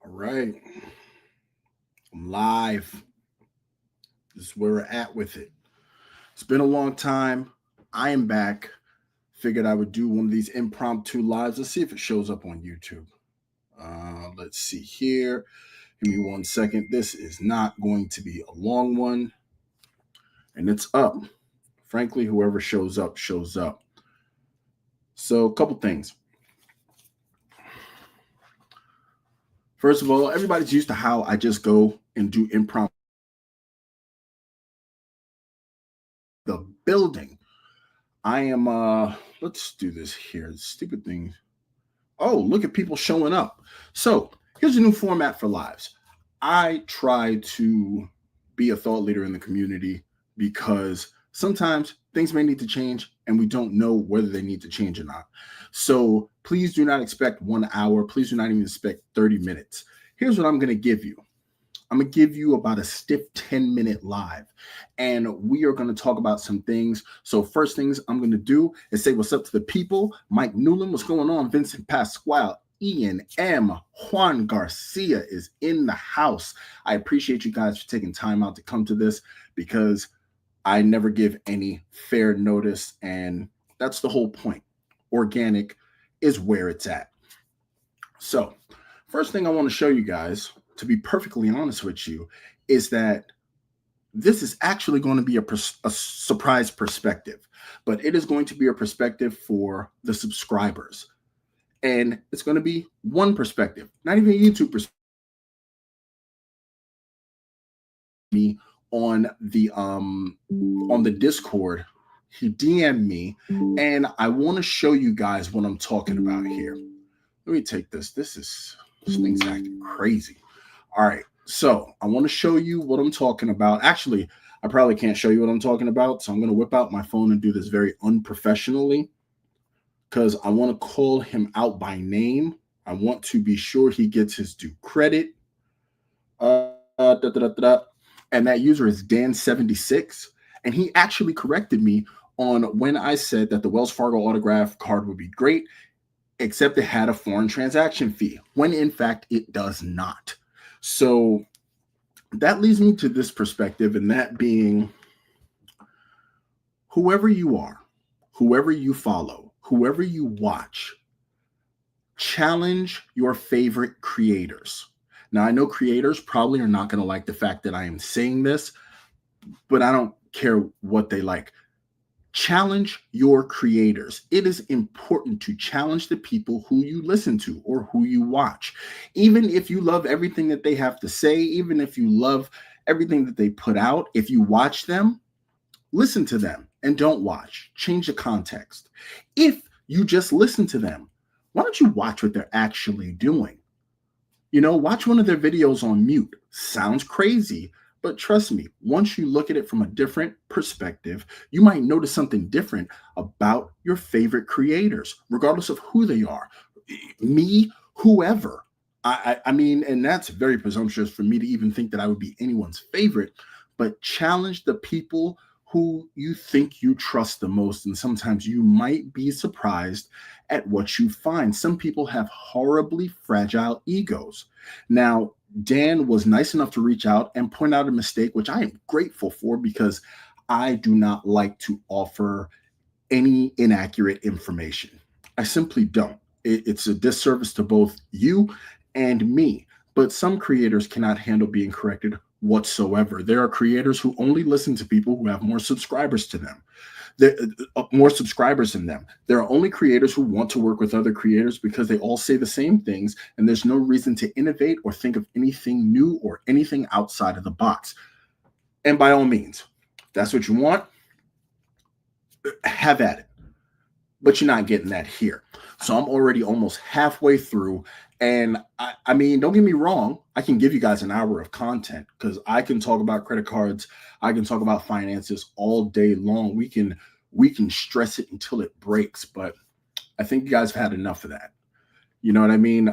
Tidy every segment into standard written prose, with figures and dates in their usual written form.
All right, I'm live. This is where we're at with it. It's been a long time. I am back. Figured I would do one of these impromptu lives. Let's see if it shows up on YouTube. Let's see here. Give me 1 second. This is not going to be a long one, and it's up. Frankly, whoever shows up, shows up. So, a couple things. First of all, everybody's used to how I just go and do impromptu. The building. I am let's do this here. Stupid thing. Oh, look at people showing up. So here's a new format for lives. I try to be a thought leader in the community because sometimes things may need to change and we don't know whether they need to change or not. So please do not expect 1 hour. Please do not even expect 30 minutes. Here's what I'm going to give you. I'm going to give you about a stiff 10-minute live, and we are going to talk about some things. So, first things I'm going to do is say what's up to the people. Mike Newland, what's going on? Vincent Pasquale, Ian M. Juan Garcia is in the house. I appreciate you guys for taking time out to come to this because I never give any fair notice, and that's the whole point. Organic is where it's at. So, first thing I want to show you guys, to be perfectly honest with you, is that this is actually going to be a surprise perspective, but it is going to be a perspective for the subscribers. And it's going to be one perspective, not even a YouTube perspective. Me on the Discord, he DM'd me, and I want to show you guys what I'm talking about here. Let me take this. This thing's acting crazy. All right. So I want to show you what I'm talking about. Actually, I probably can't show you what I'm talking about. So I'm going to whip out my phone and do this very unprofessionally because I want to call him out by name. I want to be sure he gets his due credit. Da, da, da, da. And that user is Dan76. And he actually corrected me on when I said that the Wells Fargo autograph card would be great, except it had a foreign transaction fee, when in fact it does not. So that leads me to this perspective, and that being whoever you are, whoever you follow, whoever you watch, challenge your favorite creators. Now, I know creators probably are not going to like the fact that I am saying this, but I don't care what they like. Challenge your creators. It is important to challenge the people who you listen to or who you watch. Even if you love everything that they have to say, even if you love everything that they put out, if you watch them, listen to them and don't watch. Change the context. If you just listen to them, why don't you watch what they're actually doing? Watch one of their videos on mute. Sounds crazy, but trust me, once you look at it from a different perspective, you might notice something different about your favorite creators, regardless of who they are. Me, whoever. I mean, and that's very presumptuous for me to even think that I would be anyone's favorite, but challenge the people who you think you trust the most. And sometimes you might be surprised at what you find. Some people have horribly fragile egos. Now, Dan was nice enough to reach out and point out a mistake, which I am grateful for because I do not like to offer any inaccurate information. I simply don't. It's a disservice to both you and me. But some creators cannot handle being corrected whatsoever. There are creators who only listen to people who have more subscribers to them. More subscribers than them. There are only creators who want to work with other creators because they all say the same things, and there's no reason to innovate or think of anything new or anything outside of the box. And by all means, if that's what you want, have at it. But you're not getting that here. So I'm already almost halfway through. And I mean, don't get me wrong, I can give you guys an hour of content because I can talk about credit cards, I can talk about finances all day long. We can stress it until it breaks, but I think you guys have had enough of that. You know what I mean?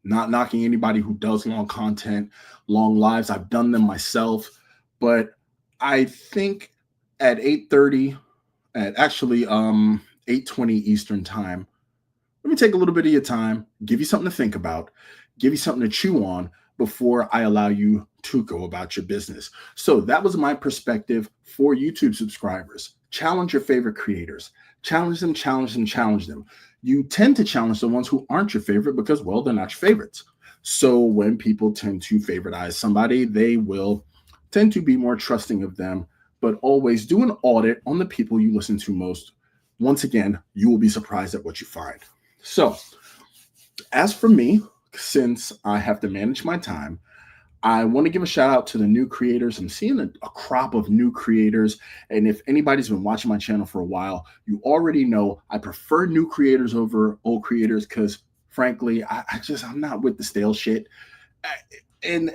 Not knocking anybody who does long content, long lives. I've done them myself, but I think at 8:30, at actually 8:20 Eastern time, let me take a little bit of your time, give you something to think about, give you something to chew on before I allow you to go about your business. So that was my perspective for YouTube subscribers. Challenge your favorite creators. Challenge them, challenge them, challenge them. You tend to challenge the ones who aren't your favorite because, well, they're not your favorites. So when people tend to favoritize somebody, they will tend to be more trusting of them, but always do an audit on the people you listen to most. Once again, you will be surprised at what you find. So, as for me, since I have to manage my time, I want to give a shout out to the new creators. I'm seeing a crop of new creators. And if anybody's been watching my channel for a while, you already know I prefer new creators over old creators because, frankly, I'm not with the stale shit. And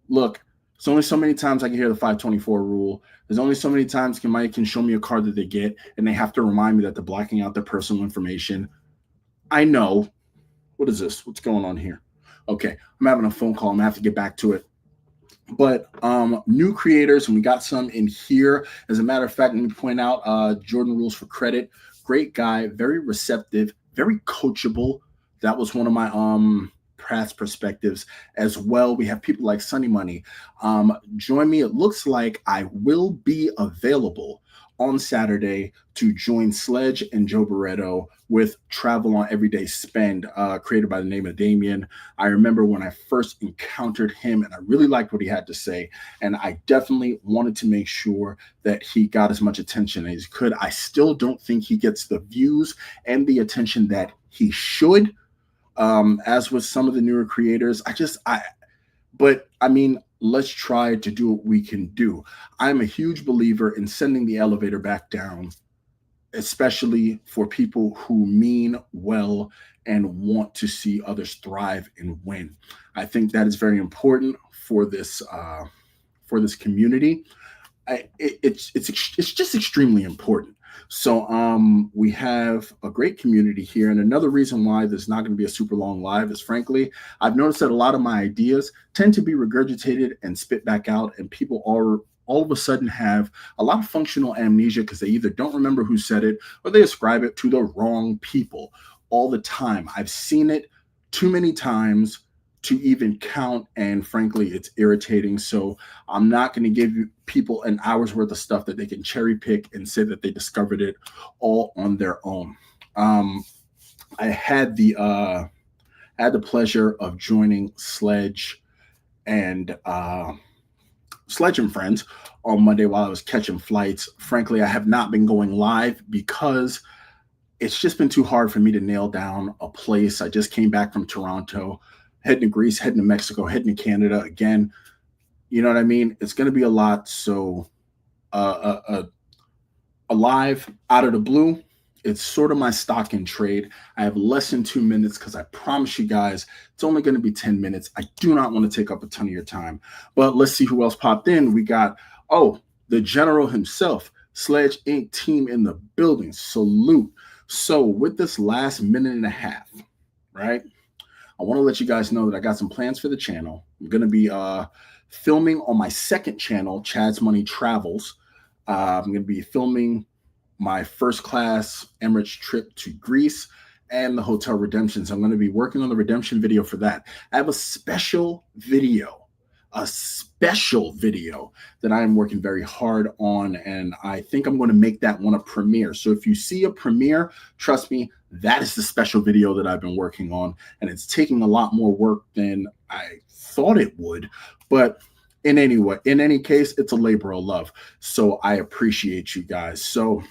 look, there's only so many times I can hear the 524 rule. There's only so many times somebody can show me a card that they get and they have to remind me that they're blacking out their personal information. I know. What is this? What's going on here? Okay, I'm having a phone call. I'm gonna have to get back to it. But new creators, and we got some in here. As a matter of fact, let me point out Jordan Rules for Credit. Great guy, very receptive, very coachable. That was one of my past perspectives as well. We have people like Sunny Money. Join me. It looks like I will be available on Saturday to join Sledge and Joe Barreto with Travel on Everyday Spend, created by the name of Damien. I remember when I first encountered him and I really liked what he had to say. And I definitely wanted to make sure that he got as much attention as he could. I still don't think he gets the views and the attention that he should. As with some of the newer creators, but I mean, let's try to do what we can do. I'm a huge believer in sending the elevator back down, especially for people who mean well and want to see others thrive and win. I think that is very important for this community. It's just extremely important. So we have a great community here. And another reason why there's not going to be a super long live is, frankly, I've noticed that a lot of my ideas tend to be regurgitated and spit back out, and people are all of a sudden have a lot of functional amnesia because they either don't remember who said it or they ascribe it to the wrong people all the time. I've seen it too many times to even count, and frankly, it's irritating. So I'm not going to give you people an hour's worth of stuff that they can cherry pick and say that they discovered it all on their own. I had the pleasure of joining Sledge and Friends on Monday while I was catching flights. Frankly, I have not been going live because it's just been too hard for me to nail down a place. I just came back from Toronto, heading to Greece, heading to Mexico, heading to Canada again. You know what I mean? It's going to be a lot. So a live out of the blue, it's sort of my stock in trade. I have less than 2 minutes because I promise you guys it's only going to be 10 minutes. I do not want to take up a ton of your time. But let's see who else popped in. We got, the general himself, Sledge Inc. team in the building. Salute. So with this last minute and a half, right? I want to let you guys know that I got some plans for the channel. I'm going to be filming on my second channel, Chad's Money Travels. I'm going to be filming my first class Emirates trip to Greece and the hotel redemptions. I'm going to be working on the redemption video for that. I have a special video that I am working very hard on, and I think I'm going to make that one a premiere. So if you see a premiere, trust me, that is the special video that I've been working on, and it's taking a lot more work than I thought it would. But in any case, it's a labor of love. So I appreciate you guys. So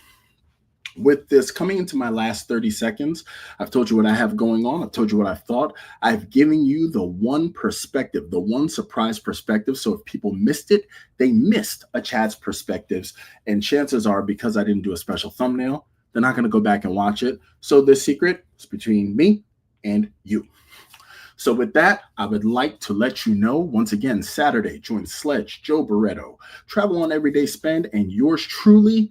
with this coming into my last 30 seconds, I've told you what I have going on. I've told you what I thought. I've given you the one perspective, the one surprise perspective. So if people missed it, they missed a Chad's perspectives. And chances are, because I didn't do a special thumbnail, they're not going to go back and watch it. So this secret is between me and you. So with that, I would like to let you know, once again, Saturday, join Sledge, Joe Barreto, Travel on Everyday Spend, and yours truly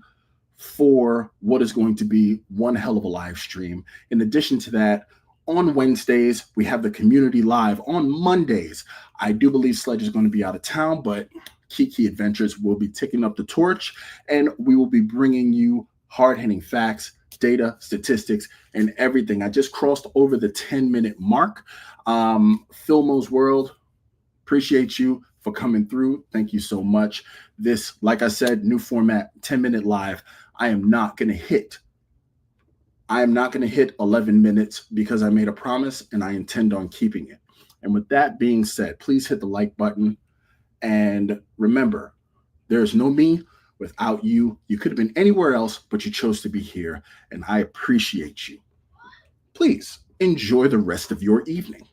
for what is going to be one hell of a live stream. In addition to that, on Wednesdays, we have the community live. On Mondays, I do believe Sledge is going to be out of town, but Kiki Adventures will be taking up the torch, and we will be bringing you hard-hitting facts, data, statistics, and everything. I just crossed over the 10-minute mark. Filmo's World, appreciate you for coming through. Thank you so much. This, like I said, new format, 10-minute live. I am not going to hit 11 minutes because I made a promise and I intend on keeping it. And with that being said, please hit the like button. And remember, there's no me without you. You could have been anywhere else, but you chose to be here. And I appreciate you. Please enjoy the rest of your evening.